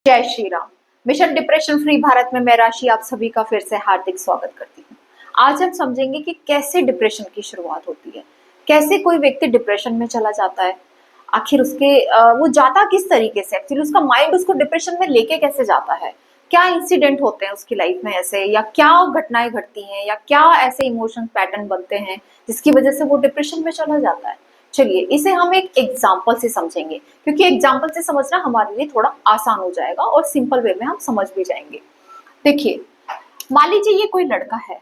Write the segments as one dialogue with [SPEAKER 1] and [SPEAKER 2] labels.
[SPEAKER 1] जय Shri Ram. Mission depression free Bharat में मैं राशि आप सभी का फिर से हार्दिक स्वागत करती हूँ। आज हम समझेंगे कि कैसे डिप्रेशन की शुरुआत होती है, कैसे कोई व्यक्ति डिप्रेशन में चला जाता है, आखिर उसके वो जाता किस तरीके से, एक्चुअली उसका माइंड उसको डिप्रेशन में लेके कैसे जाता है, क्या इंसिडेंट होते हैं उसकी लाइफ में ऐसे, या क्या घटनाएं घटती हैं, या क्या ऐसे इमोशन पैटर्न बनते हैं जिसकी वजह से वो डिप्रेशन में चला जाता है। चलिए इसे हम एक एग्जाम्पल से समझेंगे, क्योंकि एग्जाम्पल से समझना हमारे लिए थोड़ा आसान हो जाएगा और सिंपल वे में हम समझ भी जाएंगे। देखिए, मान लीजिए ये कोई लड़का है,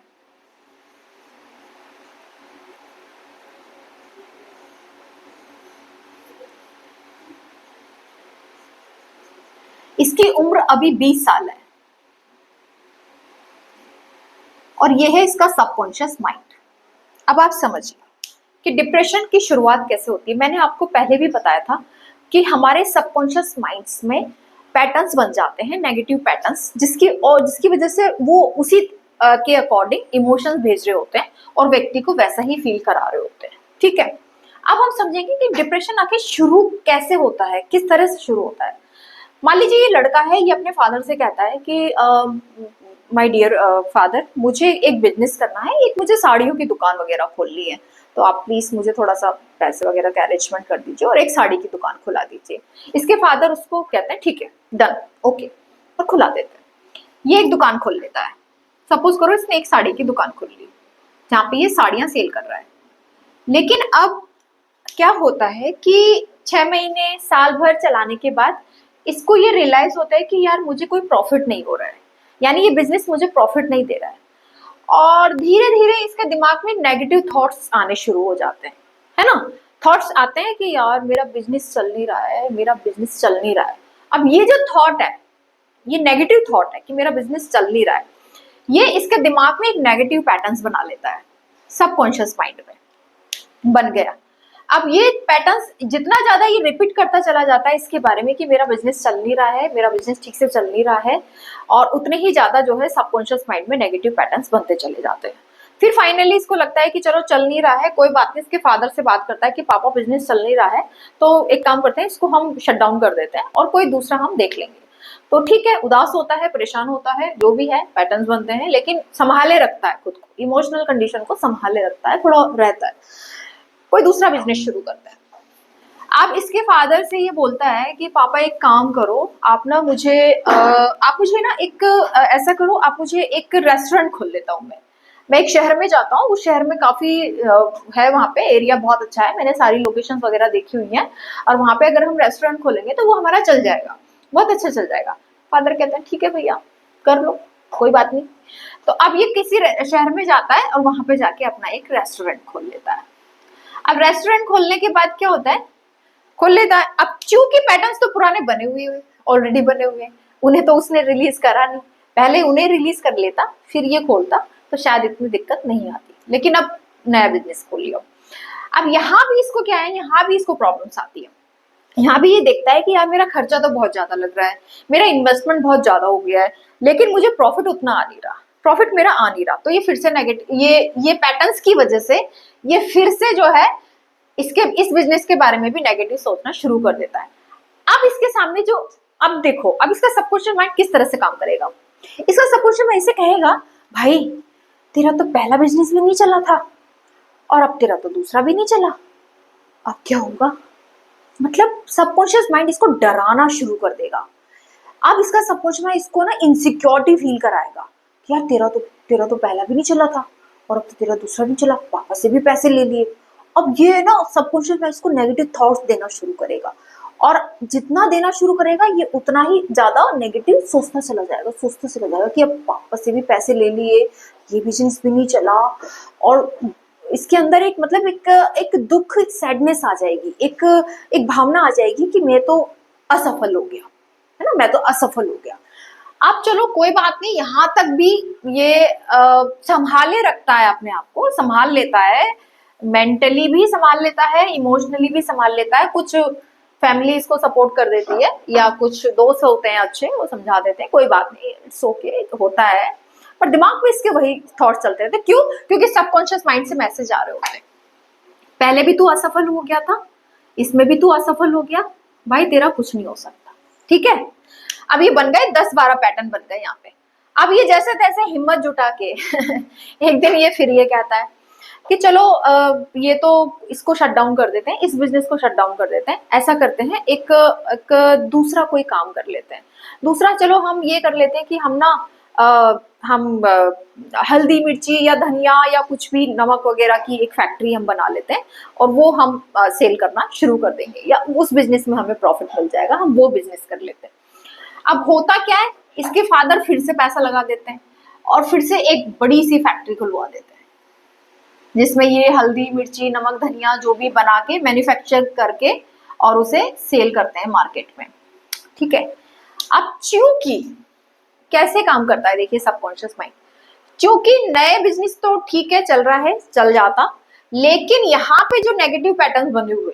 [SPEAKER 1] इसकी उम्र अभी 20 साल है और ये है इसका सबकॉन्शियस माइंड। अब आप समझिए कि डिप्रेशन की शुरुआत कैसे होती है। मैंने आपको पहले भी बताया था कि हमारे सबकॉन्शियस माइंड्स में पैटर्न्स बन जाते हैं, नेगेटिव पैटर्न्स, जिसकी वजह से वो उसी के अकॉर्डिंग इमोशंस भेज रहे होते हैं और व्यक्ति को वैसा ही फील करा रहे होते हैं। ठीक है, अब हम समझेंगे कि डिप्रेशन आखिर शुरू कैसे होता है, किस तरह से शुरू होता है। मान लीजिए ये लड़का है, ये अपने फादर से कहता है कि माय डियर फादर, मुझे एक बिजनेस करना है, एक मुझे साड़ियों की दुकान वगैरह खोलनी है, तो आप प्लीज मुझे थोड़ा सा पैसे वगैरह का अरेंजमेंट कर दीजिए और एक साड़ी की दुकान खुला दीजिए। इसके फादर उसको कहते हैं ठीक है, डन, ओके, और खुला देते हैं। ये एक दुकान खोल लेता है। सपोज करो इसने एक साड़ी की दुकान खोल ली जहाँ पे ये साड़ियां सेल कर रहा है। लेकिन अब क्या होता है कि 6 महीने साल भर चलाने के बाद इसको ये रियलाइज होता है कि यार मुझे कोई प्रॉफिट नहीं हो रहा है, यानी ये बिजनेस मुझे प्रॉफिट नहीं दे रहा है। और धीरे धीरे इसके दिमाग में नेगेटिव थॉट्स आने शुरू हो जाते हैं, है ना। थॉट्स आते हैं कि यार मेरा बिजनेस चल नहीं रहा है, मेरा बिजनेस चल नहीं रहा है। अब ये जो थॉट है, ये नेगेटिव थॉट है कि मेरा बिजनेस चल नहीं रहा है, ये इसके दिमाग में एक नेगेटिव पैटर्न्स बना लेता है, सबकॉन्शियस माइंड में बन गया। अब ये पैटर्न्स जितना ज्यादा ये रिपीट करता चला जाता है इसके बारे में कि मेरा बिजनेस चल नहीं रहा है, मेरा बिजनेस ठीक से चल नहीं रहा है, और उतने ही ज्यादा जो है सबकॉन्शियस माइंड में नेगेटिव पैटर्न्स बनते चले जाते हैं। फिर फाइनली इसको लगता है कि चलो चल नहीं रहा है, कोई बात नहीं। इसके फादर से बात करता है कि पापा बिजनेस चल नहीं रहा है, तो एक काम करते हैं, इसको हम शट डाउन कर देते हैं और कोई दूसरा हम देख लेंगे। तो ठीक है, उदास होता है, परेशान होता है, जो भी है, पैटर्न्स बनते हैं, लेकिन संभाले रखता है खुद को, इमोशनल कंडीशन को संभाले रखता है, थोड़ा रहता है, कोई दूसरा बिजनेस शुरू करता है। अब इसके फादर से ये बोलता है कि पापा एक काम करो, आप मुझे ना एक ऐसा करो, आप मुझे एक रेस्टोरेंट खोल लेता हूँ। मैं एक शहर में जाता हूँ, उस शहर में काफी है, वहाँ पे एरिया बहुत अच्छा है, मैंने सारी लोकेशंस वगैरह देखी हुई हैं, और वहाँ पे अगर हम रेस्टोरेंट खोलेंगे तो वो हमारा चल जाएगा, बहुत अच्छा चल जाएगा। फादर कहते हैं ठीक है भैया, कर लो, कोई बात नहीं। तो अब ये किसी शहर में जाता है और वहां पे जाके अपना एक रेस्टोरेंट खोल लेता है। अब रेस्टोरेंट खोलने के बाद क्या होता है, खोल लेता है। अब चूंकि पैटर्न्स तो पुराने बने हुए, ऑलरेडी बने हुए हैं, उन्हें तो उसने रिलीज करा नहीं, पहले उन्हें रिलीज कर लेता फिर ये खोलता तो शायद इतनी दिक्कत नहीं आती। लेकिन अब नया बिजनेस खोल लिया। अब यहाँ भी इसको क्या है, यहाँ भी इसको प्रॉब्लम्स आती है। यहाँ भी ये देखता है कि यार मेरा खर्चा तो बहुत ज्यादा लग रहा है, मेरा इन्वेस्टमेंट बहुत ज्यादा हो गया है, लेकिन मुझे प्रॉफिट उतना आ नहीं रहा, प्रॉफिट मेरा आ नहीं रहा। तो ये फिर से नेगेटिव, ये पैटर्न्स की वजह से ये फिर से जो है इस बिजनेस के बारे में भी नेगेटिव सोचना शुरू कर देता है। अब इसके सामने जो, अब देखो, अब इसका सबकॉन्शियस माइंड किस तरह से काम करेगा। इसका सबकॉन्शियस माइंड से कहेगा भाई तेरा तो पहला बिजनेस भी नहीं चला था और अब तेरा तो दूसरा भी नहीं चला, अब क्या होगा। मतलब सबकॉन्शियस माइंड इसको डराना शुरू कर देगा। अब इसका सबकॉन्शियस माइंड इसको ना इनसिक्योरिटी फील कराएगा कि यार तेरा तो पहला भी नहीं चला था और अब तो तेरा दूसरा भी चला, पापा से भी पैसे ले लिए। अब ये ना सबकॉन्शियस माइंड इसको नेगेटिव थॉट्स देना शुरू करेगा, और जितना देना शुरू करेगा ये उतना ही ज्यादा नेगेटिव सोचता चला जाएगा कि अब पापा से भी पैसे ले लिए, ये बिजनेस भी नहीं चला, और इसके अंदर एक मतलब एक दुख, एक सैडनेस आ जाएगी, एक भावना आ जाएगी कि मैं तो असफल हो गया, है ना, मैं तो असफल हो गया। अब चलो कोई बात नहीं, यहाँ तक भी ये संभाले रखता है, अपने आप को संभाल लेता है, मेंटली भी संभाल लेता है, इमोशनली भी संभाल लेता है। कुछ फैमिली इसको सपोर्ट कर देती है या कुछ दोस्त होते हैं अच्छे, वो समझा देते हैं कोई बात नहीं, इट्स ओके, होता है। पर दिमाग में इसके वही थॉट्स चलते रहते। क्यों? क्योंकि सबकॉन्शियस माइंड से मैसेज आ रहे होते हैं, पहले भी तू असफल हो गया था, इसमें भी तू असफल हो गया, भाई तेरा कुछ नहीं हो सकता। ठीक है, अब ये बन गए 10-12 पैटर्न बन गए यहाँ पे। अब ये जैसे तैसे हिम्मत जुटा के एक दिन ये फिर ये कहता है कि चलो ये तो इसको शट डाउन कर देते हैं, इस बिजनेस को शट डाउन कर देते हैं, ऐसा करते हैं एक दूसरा कोई काम कर लेते हैं। दूसरा चलो हम ये कर लेते हैं कि हम ना हम हल्दी मिर्ची या धनिया या कुछ भी नमक वगैरह की एक फैक्ट्री हम बना लेते हैं और वो हम सेल करना शुरू कर देंगे, या उस बिजनेस में हमें प्रॉफिट मिल जाएगा, हम वो बिजनेस कर लेते हैं। अब होता क्या है, इसके फादर फिर से पैसा लगा देते हैं और फिर से एक बड़ी सी फैक्ट्री खुलवा देते हैं जिसमें ये हल्दी मिर्ची नमक धनिया जो भी बना के मैन्युफैक्चर करके और उसे सेल करते हैं मार्केट में। ठीक है, अब चूंकि कैसे काम करता है देखिए सबकॉन्शियस माइंड, क्योंकि नए बिजनेस तो ठीक है चल रहा है, चल जाता, लेकिन यहाँ पे जो नेगेटिव पैटर्न्स बने हुए,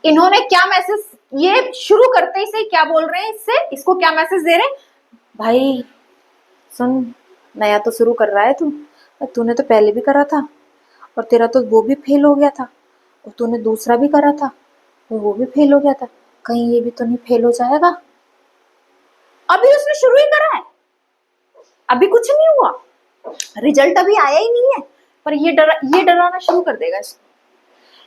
[SPEAKER 1] इन्होंने क्या मैसेज, ये शुरू करते ही से क्या बोल रहे हैं, इससे इसको क्या मैसेज दे रहे हैं, भाई सुन, नया तो शुरू कर रहा है तू, तूने तो पहले भी करा था और तेरा तो वो भी फेल हो गया था, और तूने दूसरा भी करा था और वो भी फेल हो गया था, कहीं ये भी तो नहीं फेल हो जाएगा। अभी उसने शुरू ही करा है, अभी कुछ नहीं हुआ, रिजल्ट अभी आया ही नहीं है, पर ये डराना शुरू कर देगा इसको।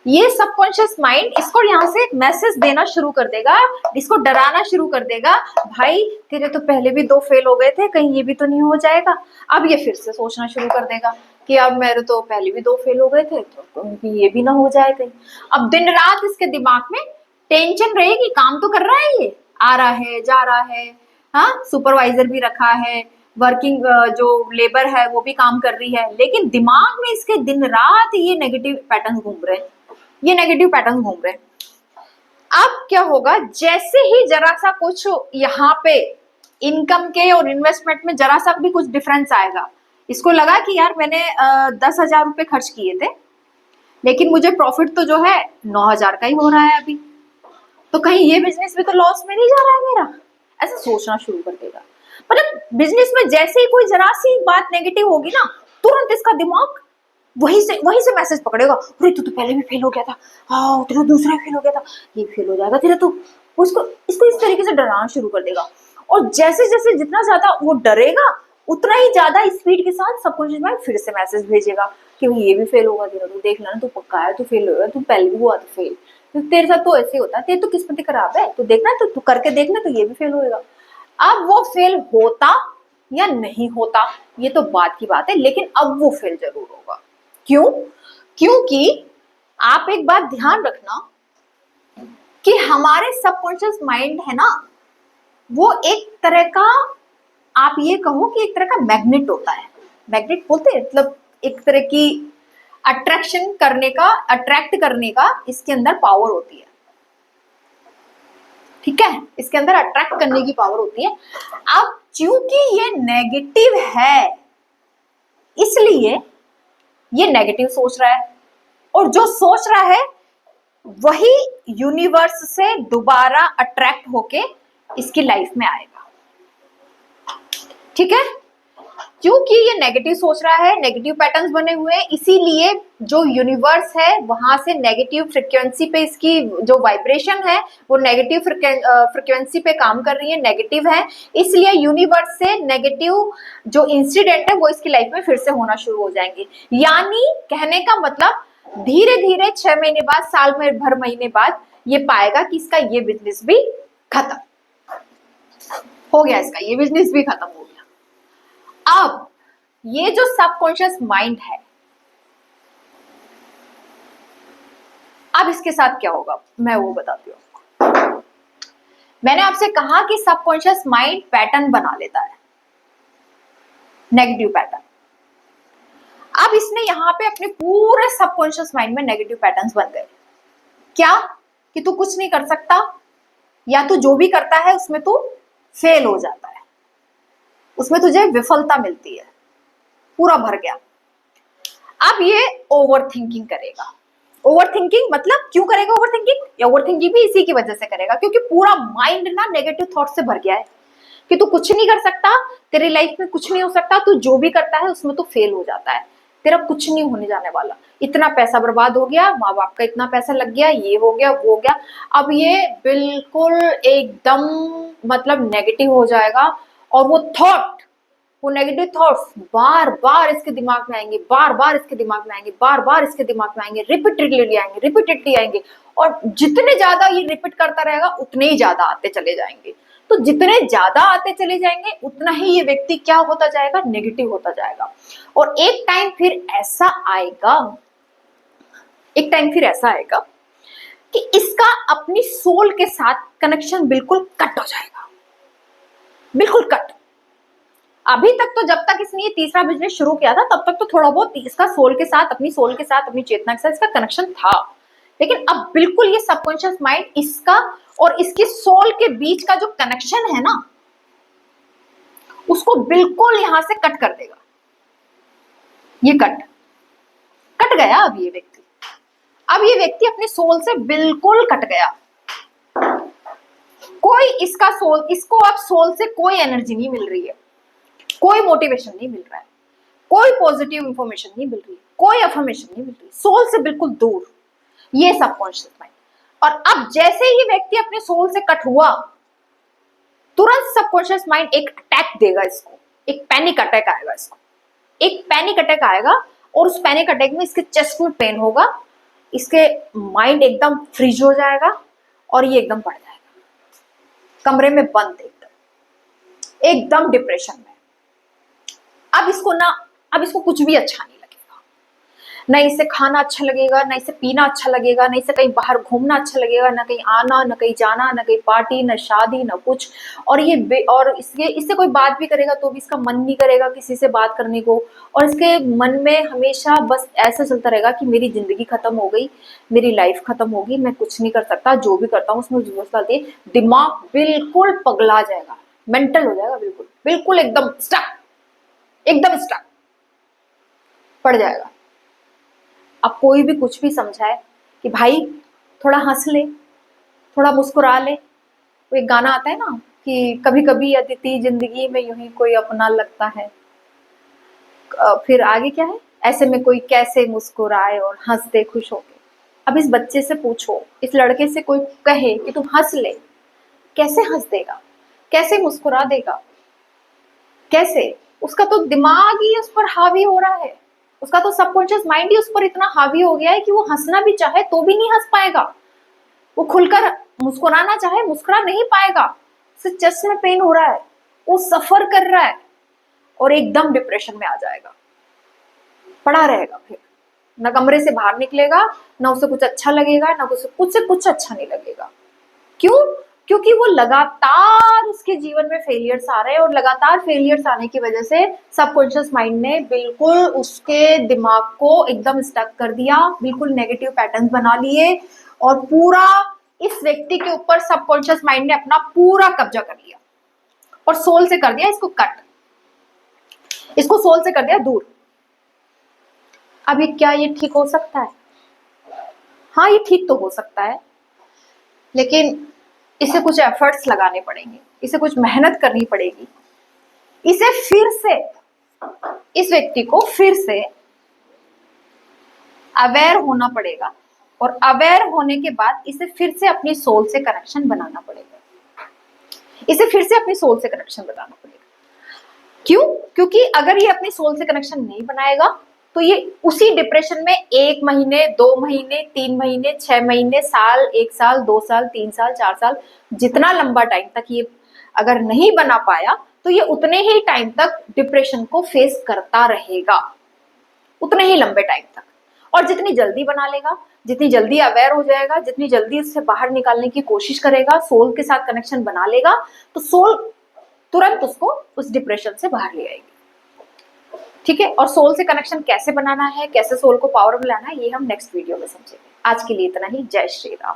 [SPEAKER 1] ये सबकॉन्शियस माइंड इसको यहाँ से मैसेज देना शुरू कर देगा, इसको डराना शुरू कर देगा, भाई तेरे तो पहले भी 2 फेल हो गए थे, कहीं ये भी तो नहीं हो जाएगा। अब ये फिर से सोचना शुरू कर देगा कि अब मेरे तो पहले भी 2 फेल हो गए थे, तो ये भी ना हो जाए कहीं। अब दिन रात इसके दिमाग में टेंशन रहेगी, काम तो कर रहा है, ये आ रहा है जा रहा है, हाँ सुपरवाइजर भी रखा है, वर्किंग जो लेबर है वो भी काम कर रही है, लेकिन दिमाग में इसके दिन रात ये नेगेटिव पैटर्न घूम रहे हैं, ये नेगेटिव पैटर्न घूम रहे हैं। अब क्या होगा, जैसे ही जरा सा कुछ यहाँ पे इनकम के और इन्वेस्टमेंट में जरा सा भी कुछ डिफरेंस आएगा, इसको लगा कि यार मैंने 10,000 रुपए खर्च किए थे, लेकिन मुझे प्रॉफिट तो जो है 9,000 का ही हो रहा है अभी, तो कहीं ये बिजनेस भी तो लॉस में नहीं जा रहा है मेरा, ऐसा सोचना शुरू कर देगा। मतलब बिजनेस में जैसे ही कोई जरा सी बात नेगेटिव होगी ना, तुरंत इसका दिमाग वहीं से मैसेज पकड़ेगा, अरे तू तो पहले भी फेल हो गया था, हाँ तेरा दूसरा फेल हो गया था, ये फेल हो जाएगा तेरा तो, उसको इसको इस तरीके से डराना शुरू कर देगा। और जैसे जैसे जितना ज्यादा वो डरेगा, उतना ही ज्यादा स्पीड के साथ सबकॉन्शियस माइंड फिर से मैसेज भेजेगा कि ये भी फेल होगा तेरा, तू देख लेना, तू पक्का है तू फेल होगा, तू पहले भी हुआ तो फेल, तो तेरे साथ तो ऐसे होता है, तेरी तो किस्मत खराब है, तू देखना, तो तू करके देखना, तो ये भी फेल होएगा। अब वो फेल होता या नहीं होता ये तो बात की बात है, लेकिन अब वो फेल जरूर होगा। क्यों? क्योंकि आप एक बात ध्यान रखना कि हमारे सबकॉन्शियस माइंड है ना, वो एक तरह का, आप ये कहो कि एक तरह का मैग्नेट होता है, मैग्नेट बोलते हैं, मतलब एक तरह की अट्रैक्शन करने का, अट्रैक्ट करने का इसके अंदर पावर होती है। ठीक है, इसके अंदर अट्रैक्ट करने की पावर होती है। अब क्योंकि ये नेगेटिव है, इसलिए ये नेगेटिव सोच रहा है, और जो सोच रहा है वही यूनिवर्स से दोबारा अट्रैक्ट होके इसकी लाइफ में आएगा। ठीक है, क्योंकि ये नेगेटिव सोच रहा है, नेगेटिव पैटर्न्स बने हुए हैं, इसीलिए जो यूनिवर्स है वहां से नेगेटिव फ्रिक्वेंसी पे इसकी जो वाइब्रेशन है वो नेगेटिव फ्रिक्वेंसी पे काम कर रही है, नेगेटिव है, इसलिए यूनिवर्स से नेगेटिव जो इंसिडेंट है वो इसकी लाइफ में फिर से होना शुरू हो जाएंगे। यानी कहने का मतलब धीरे धीरे 6 महीने बाद, साल में भर महीने बाद ये पाएगा कि इसका ये बिजनेस भी खत्म हो गया, इसका ये बिजनेस भी खत्म हो गया। अब ये जो सबकॉन्शियस माइंड है, अब इसके साथ क्या होगा मैं वो बताती हूँ। मैंने आपसे कहा कि सबकॉन्शियस माइंड पैटर्न बना लेता है, नेगेटिव पैटर्न। अब इसने यहाँ पे अपने पूरे सबकॉन्शियस माइंड में नेगेटिव पैटर्न्स बन गए। क्या? कि तू कुछ नहीं कर सकता, या तू जो भी करता है उसमें तू फेल हो जाता है, उसमें तुझे विफलता मिलती है, पूरा भर गया। अब ये ओवर थिंकिंग करेगा। ओवर थिंकिंग मतलब क्यों करेगा ओवर थिंकिंग? या ओवर थिंकिंग भी इसी की वजह से करेगा क्योंकि पूरा माइंड ना नेगेटिव थॉट से भर गया है कि तू कुछ नहीं कर सकता, तेरी लाइफ में कुछ नहीं हो सकता, तू जो भी करता है उसमें तू फेल हो जाता है। तेरा कुछ नहीं होने जाने वाला, इतना पैसा बर्बाद हो गया, माँ बाप का इतना पैसा लग गया, ये हो गया वो हो गया। अब ये बिल्कुल एकदम मतलब नेगेटिव हो जाएगा, और वो नेगेटिव थॉट्स बार बार इसके दिमाग में आएंगे, बार बार इसके दिमाग में आएंगे, बार बार इसके दिमाग में आएंगे, रिपीटेडली आएंगे। और जितने ज्यादा ये रिपीट करता रहेगा उतने ही ज्यादा आते चले जाएंगे। तो जितने ज्यादा आते चले जाएंगे उतना ही ये व्यक्ति क्या होता जाएगा, नेगेटिव होता जाएगा। और एक टाइम फिर ऐसा आएगा कि इसका अपनी सोल के साथ कनेक्शन बिल्कुल कट हो जाएगा, बिल्कुल कट। अभी तक तो जब तक इसने ये तीसरा बिजनेस शुरू किया था तब तक तो थोड़ा बहुत इसका सोल के साथ, अपनी चेतना के साथ इसका कनेक्शन था, लेकिन अब बिल्कुल ये सबकॉन्शियस माइंड इसका और इसकी सोल के बीच का जो कनेक्शन है ना, उसको बिल्कुल यहां से कट कर देगा। ये कट गया। अब ये व्यक्ति अपने सोल से बिल्कुल कट गया। कोई इसको अब सोल से कोई एनर्जी नहीं मिल रही है, कोई मोटिवेशन नहीं मिल रहा है, कोई पॉजिटिव इंफॉर्मेशन नहीं मिल रही है, कोई अफर्मेशन नहीं मिल रही, सोल से बिल्कुल दूर, ये सबकॉन्शियस माइंड। और अब जैसे ही व्यक्ति अपने सोल से कट हुआ, तुरंत सबकॉन्शियस माइंड एक अटैक देगा इसको, एक पैनिक अटैक आएगा इसको, एक पैनिक अटैक आएगा। और उस पैनिक अटैक में इसके चेस्ट में पेन होगा, इसके माइंड एकदम फ्रीज हो जाएगा और ये एकदम पड़ जाएगा कमरे में बंद, एकदम डिप्रेशन में। अब इसको कुछ भी अच्छा नहीं लगेगा, ना इसे खाना अच्छा लगेगा, ना इसे पीना अच्छा लगेगा, ना इसे कहीं बाहर घूमना अच्छा लगेगा, ना कहीं आना, ना कहीं जाना, ना कहीं पार्टी, ना शादी, ना कुछ। और इससे कोई बात भी करेगा तो भी इसका मन नहीं करेगा किसी से बात करने को। और इसके मन में हमेशा बस ऐसा चलता रहेगा कि मेरी जिंदगी खत्म हो गई, मेरी लाइफ खत्म होगी, मैं कुछ नहीं कर सकता, जो भी करता हूँ उसमें दिमाग बिल्कुल पगला जाएगा, मेंटल हो जाएगा, बिल्कुल एकदम स्टक पड़ जाएगा। अब कोई भी कुछ भी समझाए कि भाई थोड़ा हंस ले, थोड़ा मुस्कुरा ले। वो एक गाना आता है ना कि कभी कभी अतिथि जिंदगी में यूं ही कोई अपना लगता है, फिर आगे क्या है, ऐसे में कोई कैसे मुस्कुराए और हंस दे खुश होके। अब इस बच्चे से पूछो, इस लड़के से कोई कहे कि तुम हंस ले, कैसे हंस देगा, कैसे मुस्कुरा देगा, कैसे? उसका तो दिमाग ही उस पर हावी हो रहा है, उसका तो सबकॉन्शियस माइंड ही उस पर इतना हावी हो गया है कि वो हंसना भी चाहे तो भी नहीं हंस पाएगा, वो खुलकर मुस्कुराना चाहे मुस्कुरा नहीं पाएगा। उसे चेस्ट में पेन हो रहा है, वो सफर कर रहा है और एकदम डिप्रेशन में आ जाएगा, पड़ा रहेगा। फिर ना कमरे से बाहर निकलेगा, ना उसे कुछ अच्छा लगेगा, ना कुछ से कुछ अच्छा नहीं लगेगा। क्यों? क्योंकि वो लगातार उसके जीवन में फेलियर्स आ रहे हैं, और लगातार फेलियर्स आने की वजह से सबकॉन्शियस माइंड ने बिल्कुल उसके दिमाग को एकदम स्टक कर दिया, बिल्कुल नेगेटिव पैटर्न्स बना लिए, और पूरा इस व्यक्ति के ऊपर सबकॉन्शियस माइंड ने अपना पूरा कब्जा कर लिया और सोल से कर दिया इसको कट, इसको सोल से कर दिया दूर। अब क्या ये ठीक हो सकता है? हाँ, ये ठीक तो हो सकता है, लेकिन इसे कुछ एफर्ट्स लगाने पड़ेंगे, इसे कुछ मेहनत करनी पड़ेगी, इसे फिर से, इस व्यक्ति को फिर से अवेयर होना पड़ेगा, और अवेयर होने के बाद इसे फिर से अपनी सोल से कनेक्शन बनाना पड़ेगा, इसे फिर से अपनी सोल से कनेक्शन बनाना पड़ेगा। क्यों? क्योंकि अगर ये अपनी सोल से कनेक्शन नहीं बनाएगा तो ये उसी डिप्रेशन में 1 महीने, 2 महीने, 3 महीने, 6 महीने, साल, 1 साल, 2 साल, 3 साल, 4 साल, जितना लंबा टाइम तक ये अगर नहीं बना पाया तो ये उतने ही टाइम तक डिप्रेशन को फेस करता रहेगा, उतने ही लंबे टाइम तक। और जितनी जल्दी बना लेगा, जितनी जल्दी अवेयर हो जाएगा, जितनी जल्दी उससे बाहर निकालने की कोशिश करेगा, सोल के साथ कनेक्शन बना लेगा, तो सोल तुरंत उसको उस डिप्रेशन से बाहर ले आएगी। ठीक है? और सोल से कनेक्शन कैसे बनाना है, कैसे सोल को पावर में लाना है, ये हम नेक्स्ट वीडियो में समझेंगे। आज के लिए इतना ही। जय श्री राम।